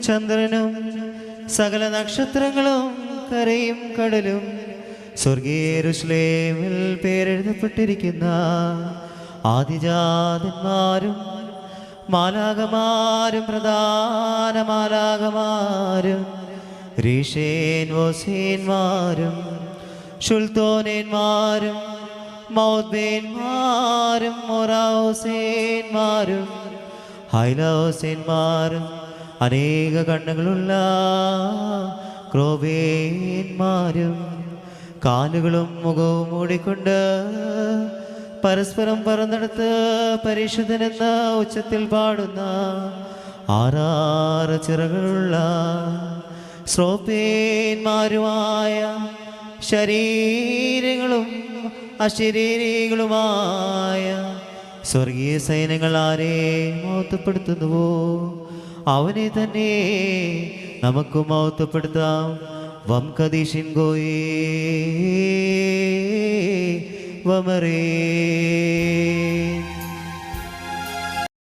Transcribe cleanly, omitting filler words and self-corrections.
ചന്ദ്രനും സകല നക്ഷത്രങ്ങളും കരയും കടലും സ്വർഗീയ യെരൂശലേമിൽ പേരെഴുതപ്പെട്ടിരിക്കുന്ന ആദിജാതന്മാരും മാലാകമാരും പ്രധാന മാലാകമാരും രീഷേൻ വോസേന്മാരും ഷുൽത്തോനേന്മാരും മൗദ്ബേന്മാരും മൊറാഹോസേന്മാരും ഹൈലഹോസേന്മാരും അനേക കണ്ണുകളുള്ള ക്രോബേന്മാരും കാലുകളും മുഖവും മൂടിക്കൊണ്ട് പരസ്പരം പറന്നെടുത്ത് പരിശുദ്ധനെന്ന ഉച്ചത്തിൽ പാടുന്ന ആറാറ് ചിറകളുള്ള ശ്രോപ്പേന്മാരുമായ ശരീരങ്ങളും അശരീരികളുമായ സ്വർഗീയ സൈന്യങ്ങൾ ആരെ മഹത്വപ്പെടുത്തുന്നുവോ അവനെ തന്നെ നമുക്ക് മഹത്വപ്പെടുത്താം. വം കദീഷിൻ ഗോയേ വമറേ